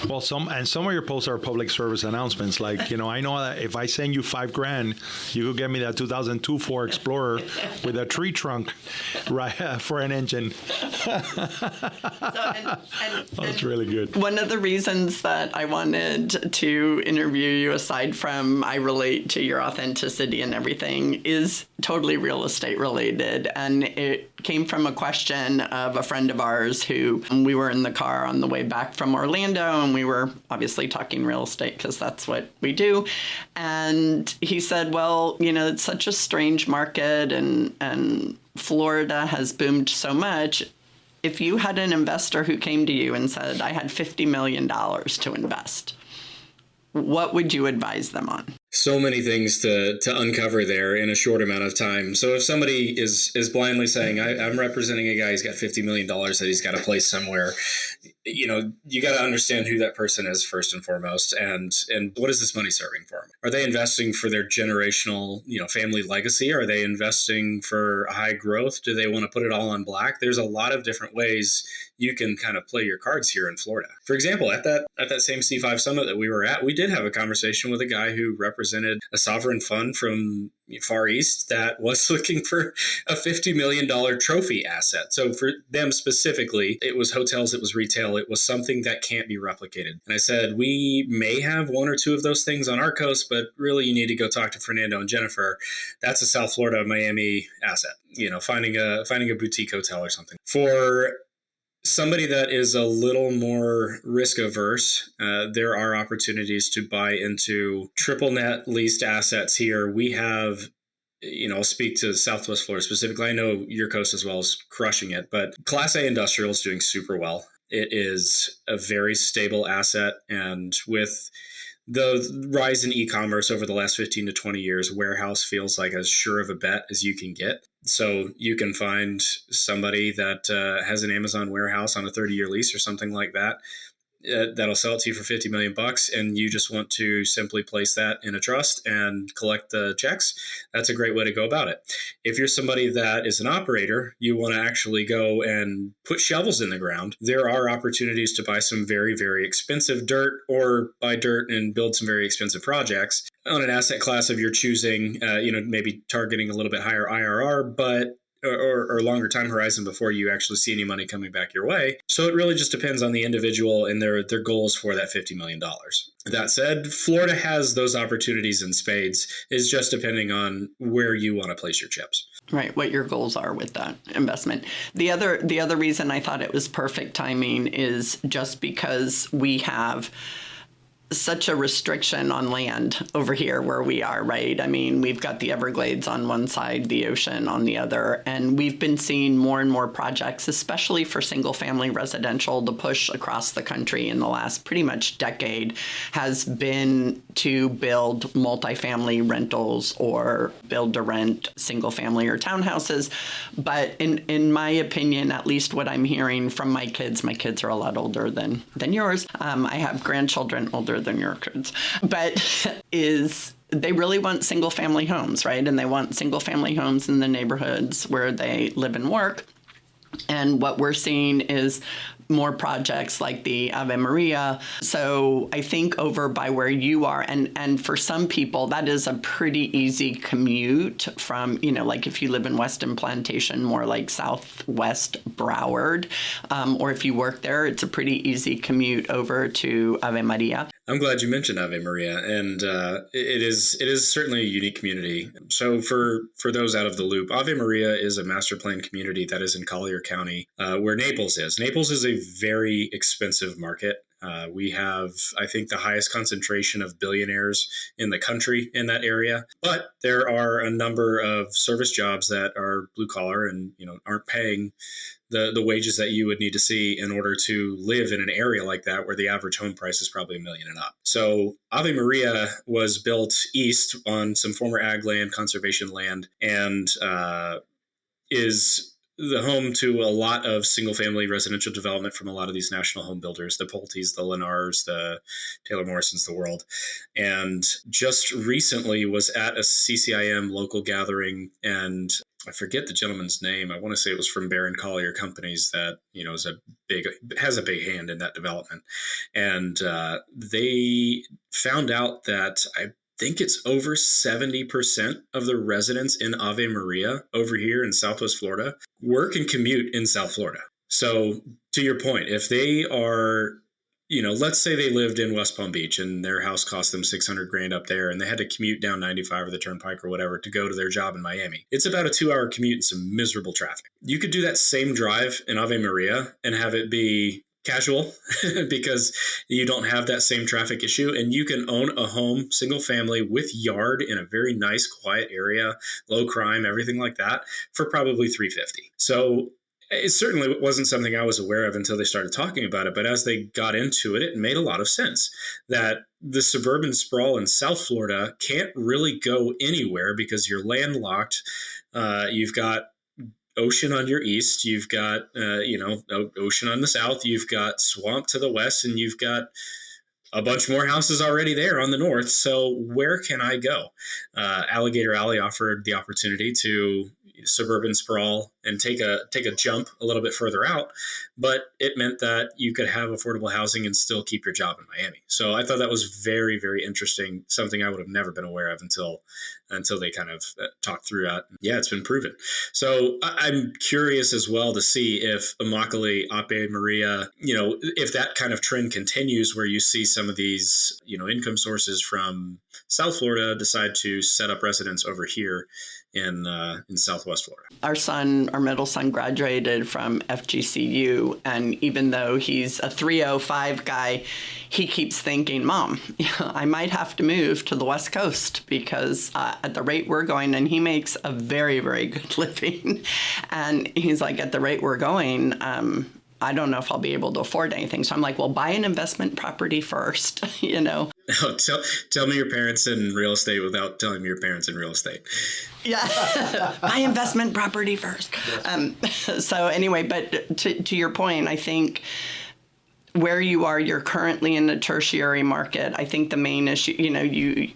Well, some of your posts are public service announcements. Like, I know that if I send you $5,000, you could get me that 2002 Ford Explorer with a tree trunk, right, for an engine. That's really good. One of the reasons that I wanted to interview you, aside from I relate to your authenticity and everything, is totally real estate related. And it came from a question of a friend of ours who we were in the car on the way back from Orlando, and we were obviously talking real estate because that's what we do. And he said, well, it's such a strange market, and Florida has boomed so much. If you had an investor who came to you and said, I had $50 million to invest, what would you advise them on? So many things to uncover there in a short amount of time. So if somebody is blindly saying, I'm representing a guy who's got $50 million that he's got to place somewhere, you got to understand who that person is first and foremost, and what is this money serving for them? Are they investing for their generational, family legacy? Are they investing for high growth? Do they want to put it all on black? There's a lot of different ways you can kind of play your cards here in Florida. For example, at that same C5 summit that we were at, we did have a conversation with a guy who represented a sovereign fund from Far East that was looking for a $50 million trophy asset. So for them specifically, it was hotels, it was retail, it was something that can't be replicated. And I said, we may have one or two of those things on our coast, but really you need to go talk to Fernando and Jennifer. That's a South Florida, Miami asset, finding a boutique hotel or something. For somebody that is a little more risk averse, there are opportunities to buy into triple net leased assets here. We have, I'll speak to Southwest Florida specifically. I know your coast as well is crushing it, but Class A industrial is doing super well. It is a very stable asset. And with the rise in e-commerce over the last 15 to 20 years, warehouse feels like as sure of a bet as you can get. So you can find somebody that has an Amazon warehouse on a 30-year lease or something like that. That'll sell it to you for $50 million, and you just want to simply place that in a trust and collect the checks. That's a great way to go about it. If you're somebody that is an operator, you want to actually go and put shovels in the ground. There are opportunities to buy some very, very expensive dirt, or buy dirt and build some very expensive projects on an asset class of your choosing, maybe targeting a little bit higher IRR, but or longer time horizon before you actually see any money coming back your way. So it really just depends on the individual and their goals for that $50 million. That said, Florida has those opportunities in spades. It's just depending on where you want to place your chips. Right, what your goals are with that investment. The other reason I thought it was perfect timing is just because we have such a restriction on land over here where we are, right? I mean, we've got the Everglades on one side, the ocean on the other, and we've been seeing more and more projects, especially for single family residential. The push across the country in the last pretty much decade has been to build multifamily rentals or build to rent single family or townhouses. But in my opinion, at least what I'm hearing from my kids are a lot older than yours. I have grandchildren older than your kids, but they really want single family homes, right? And they want single family homes in the neighborhoods where they live and work. And what we're seeing is more projects like the Ave Maria. So I think over by where you are, and for some people, that is a pretty easy commute from, like if you live in Weston Plantation, more like Southwest Broward, or if you work there, it's a pretty easy commute over to Ave Maria. I'm glad you mentioned Ave Maria, and it is certainly a unique community. So for those out of the loop, Ave Maria is a master plan community that is in Collier County, where Naples is. Naples is a very expensive market. We have, I think, the highest concentration of billionaires in the country in that area. But there are a number of service jobs that are blue collar and aren't paying the wages that you would need to see in order to live in an area like that where the average home price is probably $1 million and up. So Ave Maria was built east on some former ag land, conservation land, and is the home to a lot of single-family residential development from a lot of these national home builders, the Pulte's, the Lennars, the Taylor Morrison's, the world. And just recently was at a CCIM local gathering, and I forget the gentleman's name. I want to say it was from Baird and Collier Companies that, has a big hand in that development. And they found out that I think it's over 70% of the residents in Ave Maria over here in Southwest Florida work and commute in South Florida. So to your point, if they are, let's say they lived in West Palm Beach and their house cost them $600,000 up there and they had to commute down 95 or the Turnpike or whatever to go to their job in Miami. It's about a 2-hour commute and some miserable traffic. You could do that same drive in Ave Maria and have it be casual because you don't have that same traffic issue, and you can own a home, single family with yard in a very nice, quiet area, low crime, everything like that, for probably $350. So it certainly wasn't something I was aware of until they started talking about it. But as they got into it, it made a lot of sense that the suburban sprawl in South Florida can't really go anywhere because you're landlocked. You've got ocean on your east, you've got, ocean on the south, you've got swamp to the west, and you've got a bunch more houses already there on the north. So where can I go? Alligator Alley offered the opportunity to suburban sprawl and take a jump a little bit further out, but it meant that you could have affordable housing and still keep your job in Miami. So I thought that was very, very interesting, something I would have never been aware of until they kind of talked through that. Yeah, it's been proven. So I'm curious as well to see if Immokalee, Ave Maria, if that kind of trend continues where you see some of these, income sources from South Florida decide to set up residence over here in Southwest Florida. Our middle son graduated from FGCU, and even though he's a 305 guy, he keeps thinking, Mom, I might have to move to the West Coast because at the rate we're going, and he makes a very, very good living. And he's like, at the rate we're going, I don't know if I'll be able to afford anything. So I'm like, well, buy an investment property first, Oh, tell me your parents in real estate without telling me your parents in real estate. Yeah, buy investment property first. So anyway, but to your point, I think where you are, you're currently in the tertiary market. I think the main issue,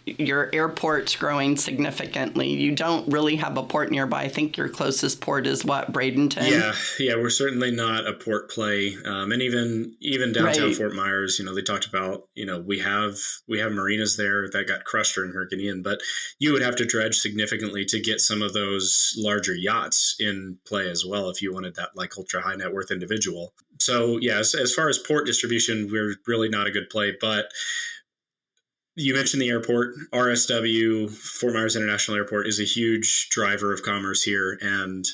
your airport's growing significantly. You don't really have a port nearby. I think your closest port is what, Bradenton? Yeah, we're certainly not a port play. And even downtown right. Fort Myers, they talked about, we have marinas there that got crushed during Hurricane Ian, but you would have to dredge significantly to get some of those larger yachts in play as well if you wanted that like ultra high net worth individual. So yeah, as far as port distribution, we're really not a good play, but You mentioned the airport. RSW, Fort Myers International Airport, is a huge driver of commerce here. And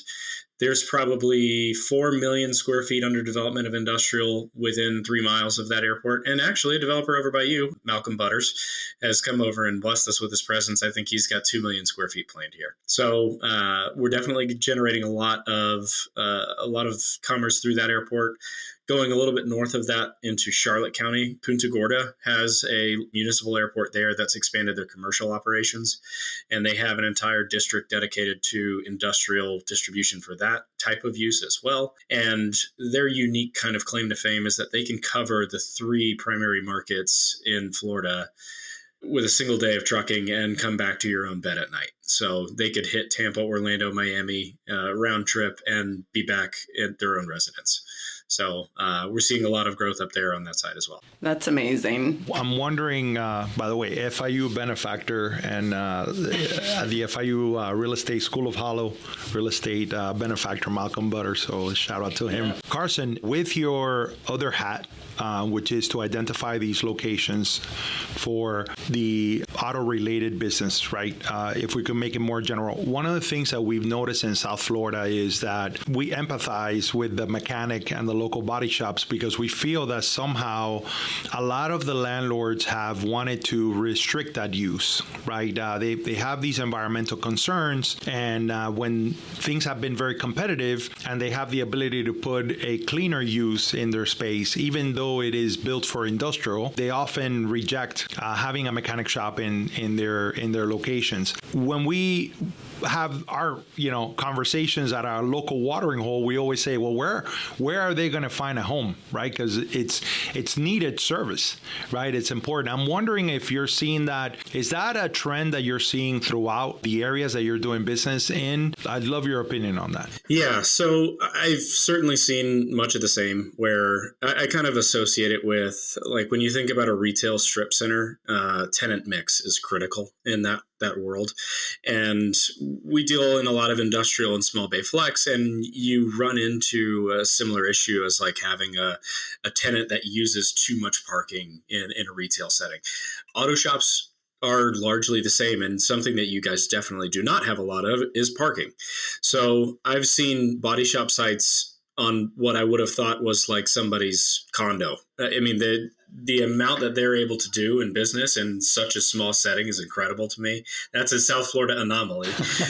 there's probably 4 million square feet under development of industrial within 3 miles of that airport. And actually, a developer over by you, Malcolm Butters, has come over and blessed us with his presence. I think he's got 2 million square feet planned here. So we're definitely generating a lot of commerce through that airport. Going a little bit north of that into Charlotte County, Punta Gorda has a municipal airport there that's expanded their commercial operations, and they have an entire district dedicated to industrial distribution for that type of use as well. And their unique kind of claim to fame is that they can cover the 3 primary markets in Florida with a single day of trucking and come back to your own bed at night. So they could hit Tampa, Orlando, Miami round trip and be back at their own residence. So we're seeing a lot of growth up there on that side as well. That's amazing. I'm wondering, by the way, FIU benefactor and the FIU Real Estate School of Hollow Real Estate benefactor Malcolm Butters. So shout out to him. Carson, with your other hat, which is to identify these locations for the auto-related business, right? If we could make it more general. One of the things that we've noticed in South Florida is that we empathize with the mechanic and the local body shops because we feel that somehow a lot of the landlords have wanted to restrict that use, right? They have these environmental concerns, and when things have been very competitive and they have the ability to put a cleaner use in their space, even though it is built for industrial, they often reject having a mechanic shop in their locations. When we have our conversations at our local watering hole, we always say, well, where are they going to find a home, right? Because it's needed service, right? It's important. I'm wondering if you're seeing that. Is that a trend that you're seeing throughout the areas that you're doing business in? I'd love your opinion on that. Yeah, so I've certainly seen much of the same, where I kind of associate it with, like, when you think about a retail strip center, tenant mix is critical in that world. And we deal in a lot of industrial and small bay flex, and you run into a similar issue as like having a tenant that uses too much parking in a retail setting. Auto shops are largely the same, and something that you guys definitely do not have a lot of is parking. So I've seen body shop sites on what I would have thought was like somebody's condo. I mean, the amount that they're able to do in business in such a small setting is incredible to me. That's a South Florida anomaly.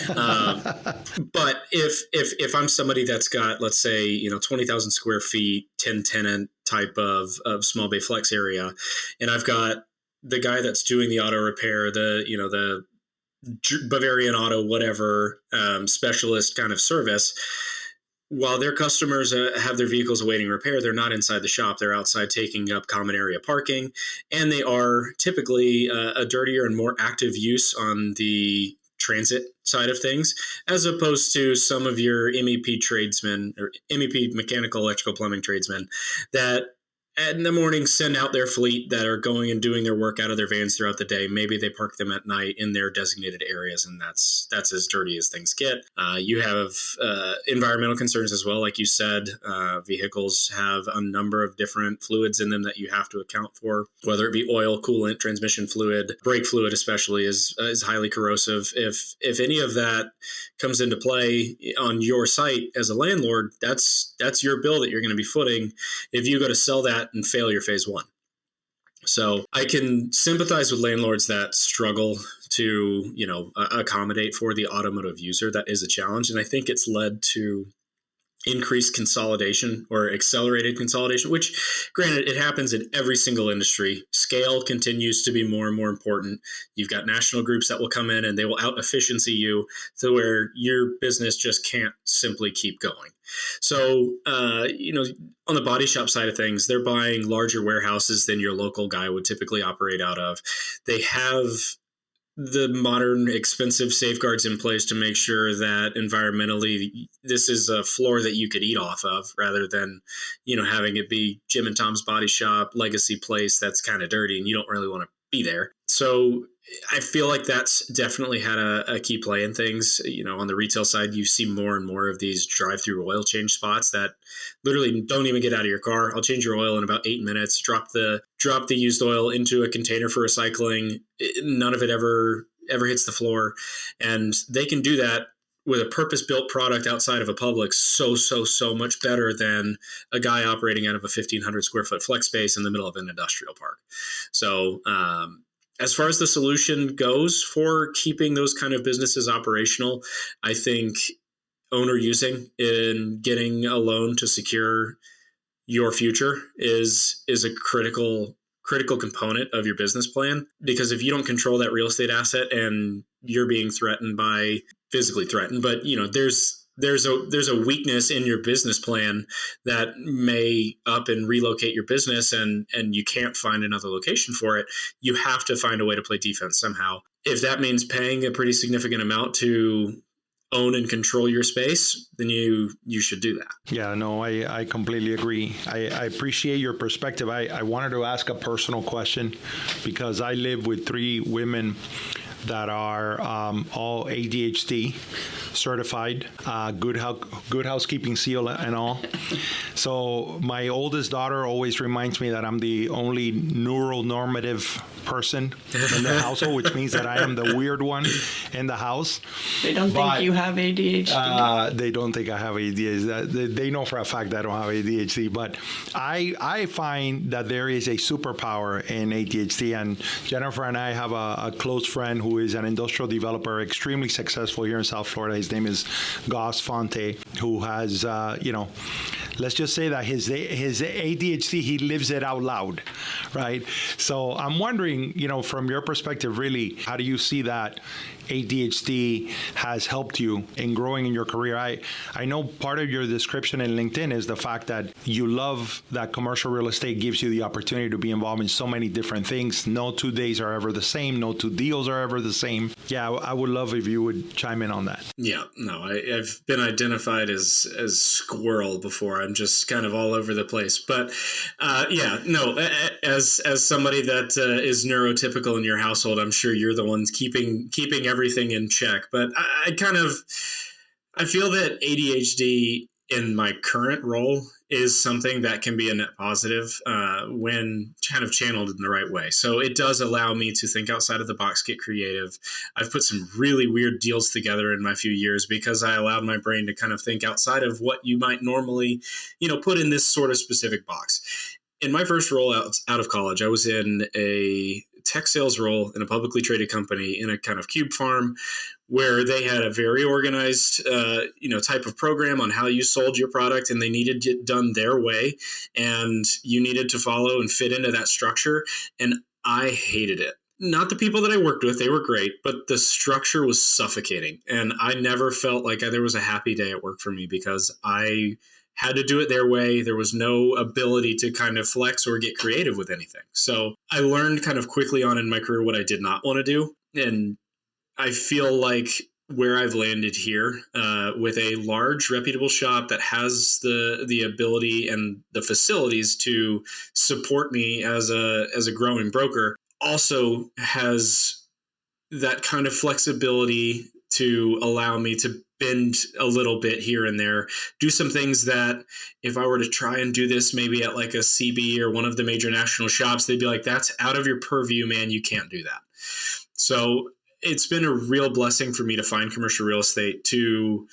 But if I'm somebody that's got, let's say, 20,000 square feet, 10 tenant type of small bay flex area, and I've got the guy that's doing the auto repair, the Bavarian Auto, whatever, specialist kind of service. While their customers have their vehicles awaiting repair, they're not inside the shop. They're outside taking up common area parking, and they are typically a dirtier and more active use on the transit side of things, as opposed to some of your MEP tradesmen or MEP mechanical, electrical, plumbing tradesmen that in the morning send out their fleet that are going and doing their work out of their vans throughout the day. Maybe they park them at night in their designated areas, and that's as dirty as things get. You have environmental concerns as well. Like you said, vehicles have a number of different fluids in them that you have to account for, whether it be oil, coolant, transmission fluid, brake fluid especially is highly corrosive. If any of that comes into play on your site as a landlord, that's your bill that you're going to be footing if you go to sell that and fail your phase one. So I can sympathize with landlords that struggle to, accommodate for the automotive user. That is a challenge. And I think it's led to increased consolidation or accelerated consolidation, which, granted, it happens in every single industry. Scale continues to be more and more important. You've got national groups that will come in and they will out efficiency you to where your business just can't simply keep going. So, on the body shop side of things, they're buying larger warehouses than your local guy would typically operate out of. They have the modern, expensive safeguards in place to make sure that environmentally this is a floor that you could eat off of, rather than, having it be Jim and Tom's Body Shop, legacy place that's kind of dirty and you don't really want to be there. So I feel like that's definitely had a key play in things. On the retail side, you see more and more of these drive-through oil change spots that literally don't even get out of your car. I'll change your oil in about 8 minutes, drop the used oil into a container for recycling. None of it ever hits the floor. And they can do that with a purpose-built product outside of a Publix so much better than a guy operating out of a 1,500 square foot flex space in the middle of an industrial park. So as far as the solution goes for keeping those kind of businesses operational, I think owner using and getting a loan to secure your future is a critical component of your business plan, because if you don't control that real estate asset and you're being physically threatened, but there's a weakness in your business plan that may up and relocate your business and you can't find another location for it, you have to find a way to play defense somehow. If that means paying a pretty significant amount to own and control your space, then you should do that. Yeah, no, I completely agree. I appreciate your perspective. I wanted to ask a personal question because I live with 3 women that are all ADHD certified, good housekeeping seal and all. So my oldest daughter always reminds me that I'm the only neuronormative person in the household, which means that I am the weird one in the house. They don't think you have ADHD. They don't think I have ADHD. They know for a fact that I don't have ADHD. But I find that there is a superpower in ADHD. And Jennifer and I have a close friend who is an industrial developer, extremely successful here in South Florida. His name is Gus Fonte, who has, let's just say that his ADHD, he lives it out loud, right? So I'm wondering, from your perspective, really, how do you see that ADHD has helped you in growing in your career? I know part of your description in LinkedIn is the fact that you love that commercial real estate gives you the opportunity to be involved in so many different things. No 2 days are ever the same. No 2 deals are ever the same. Yeah, I would love if you would chime in on that. Yeah, no, I've been identified as squirrel before. I'm just kind of all over the place. But as somebody that is neurotypical in your household, I'm sure you're the ones keeping everything in check. But I feel that ADHD in my current role is something that can be a net positive when kind of channeled in the right way. So it does allow me to think outside of the box, get creative. I've put some really weird deals together in my few years because I allowed my brain to kind of think outside of what you might normally, put in this sort of specific box. In my first role out of college, I was in a tech sales role in a publicly traded company in a kind of cube farm where they had a very organized, type of program on how you sold your product, and they needed it done their way, and you needed to follow and fit into that structure. And I hated it. Not the people that I worked with, they were great, but the structure was suffocating. And I never felt like there was a happy day at work for me because I had to do it their way. There was no ability to kind of flex or get creative with anything. So I learned kind of quickly on in my career what I did not want to do. And I feel like where I've landed here with a large reputable shop that has the ability and the facilities to support me as a growing broker also has that kind of flexibility to allow me to bend a little bit here and there, do some things that if I were to try and do this maybe at like a CB or one of the major national shops, they'd be like, that's out of your purview, man. You can't do that. So it's been a real blessing for me to find commercial real estate, to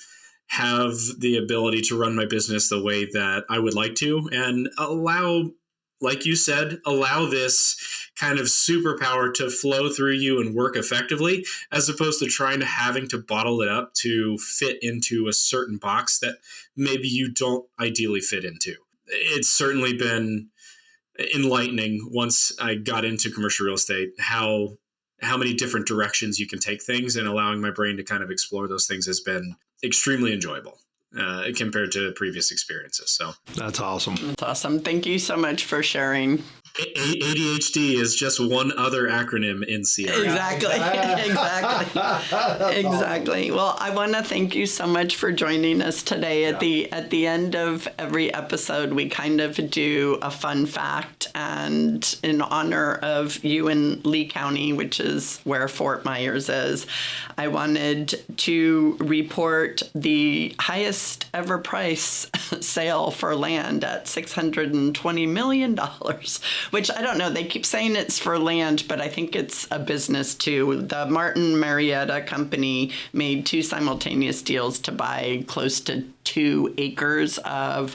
have the ability to run my business the way that I would like to, and allow, like you said, allow this kind of superpower to flow through you and work effectively, as opposed to having to bottle it up to fit into a certain box that maybe you don't ideally fit into. It's certainly been enlightening once I got into commercial real estate, how many different directions you can take things, and allowing my brain to kind of explore those things has been extremely enjoyable compared to previous experiences. So that's awesome. That's awesome. Thank you so much for sharing. ADHD is just one other acronym in Sierra. Exactly. Well, I want to thank you so much for joining us today. At the end of every episode, we kind of do a fun fact, and in honor of you in Lee County, which is where Fort Myers is, I wanted to report the highest ever price sale for land at $620 million, which I don't know. They keep saying it's for land, but I think it's a business too. The Martin Marietta Company made 2 simultaneous deals to buy close to 2 acres of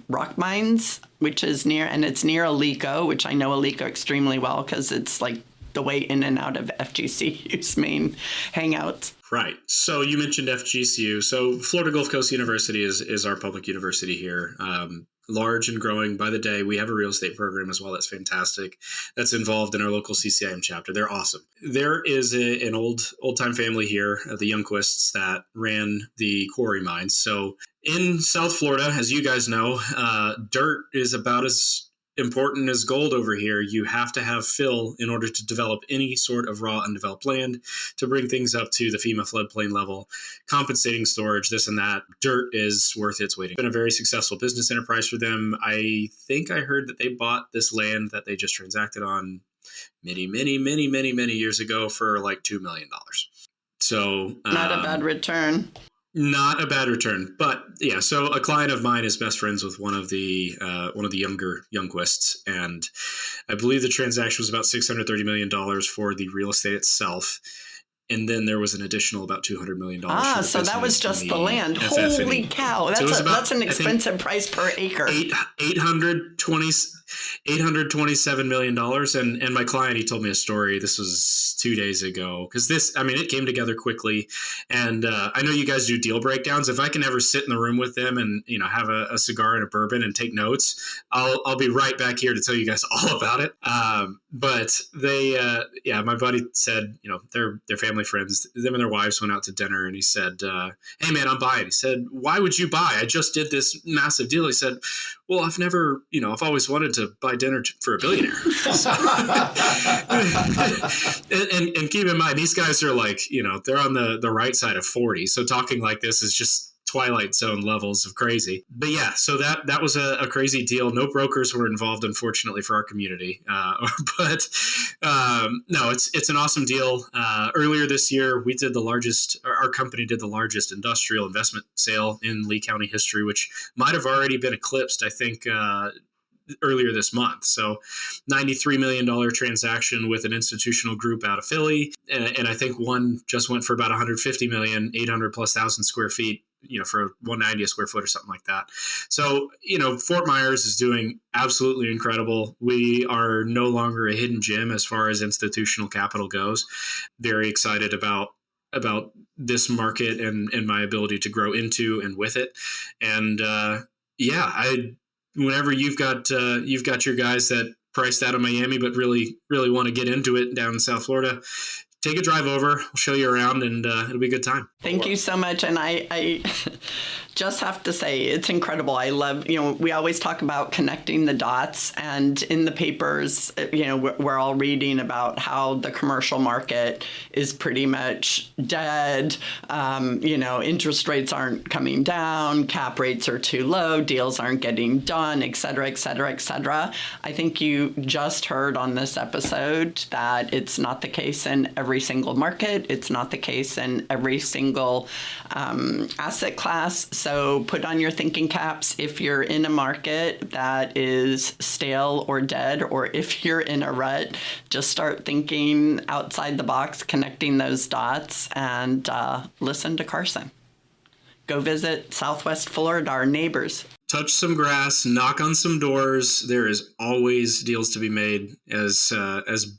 rock mines, which is near Alico, which I know Alico extremely well because it's like the way in and out of FGCU's main hangouts. Right. So you mentioned FGCU. So Florida Gulf Coast University is our public university here. Large and growing by the day. We have a real estate program as well. That's fantastic. That's involved in our local CCIM chapter. They're awesome. There is an old-time family here, the Youngquists, that ran the quarry mines. So in South Florida, as you guys know, dirt is about as important as gold over here. You have to have fill in order to develop any sort of raw undeveloped land to bring things up to the FEMA floodplain level, compensating storage, this and that. Dirt is worth its weight. It's been a very successful business enterprise for them. I think I heard that they bought this land that they just transacted on many years ago for like $2 million. So not a bad return. Not a bad return, but yeah. So a client of mine is best friends with one of the younger Youngquists, and I believe the transaction was about $630 million for the real estate itself, and then there was an additional about $200 million. So that was just the land. Holy cow! That's an expensive price per acre. $827 million. And my client, he told me a story. This was 2 days ago. Because it came together quickly. And I know you guys do deal breakdowns. If I can ever sit in the room with them and, have a cigar and a bourbon and take notes, I'll be right back here to tell you guys all about it. But they, my buddy said, they're family friends. Them and their wives went out to dinner, and he said, hey man, I'm buying. He said, why would you buy? I just did this massive deal. He said, well, I've never, I've always wanted to buy dinner for a billionaire. and keep in mind, these guys are like, they're on the right side of 40. So talking like this is just Twilight Zone levels of crazy. But yeah, so that was a crazy deal. No brokers were involved, unfortunately, for our community. But no, it's an awesome deal. Earlier this year, our company did the largest industrial investment sale in Lee County history, which might have already been eclipsed, I think, earlier this month. So $93 million transaction with an institutional group out of Philly. And I think one just went for about $150 million, 800,000+ square feet, for 190 a square foot or something like that. So, Fort Myers is doing absolutely incredible. We are no longer a hidden gem as far as institutional capital goes. Very excited about this market and my ability to grow into and with it. And whenever you've got your guys that priced out of Miami, but really want to get into it down in South Florida, take a drive over. We'll show you around, and it'll be a good time. Thank you so much. And I just have to say, it's incredible. I love, we always talk about connecting the dots, and in the papers, we're all reading about how the commercial market is pretty much dead. Interest rates aren't coming down, cap rates are too low, deals aren't getting done, et cetera, et cetera, et cetera. I think you just heard on this episode that it's not the case in every single market. It's not the case in every single asset class. So put on your thinking caps if you're in a market that is stale or dead, or if you're in a rut, just start thinking outside the box, connecting those dots, and listen to Carson. Go visit Southwest Florida, our neighbors. Touch some grass, knock on some doors. There is always deals to be made. As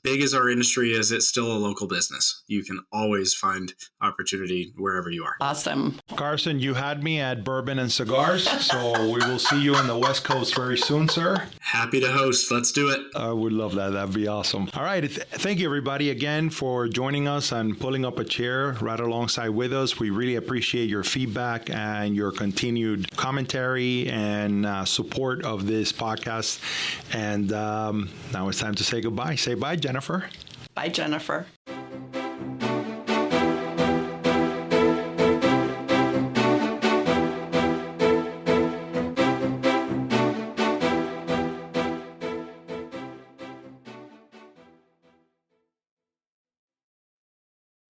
big as our industry is, it's still a local business. You can always find opportunity wherever you are. Awesome. Carson, you had me at Bourbon and Cigars, so we will see you on the West Coast very soon, sir. Happy to host. Let's do it. I would love that. That'd be awesome. All right. Thank you, everybody, again for joining us and pulling up a chair right alongside with us. We really appreciate your feedback and your continued commentary and support of this podcast. And now it's time to say goodbye. Say bye, Jennifer. Bye, Jennifer.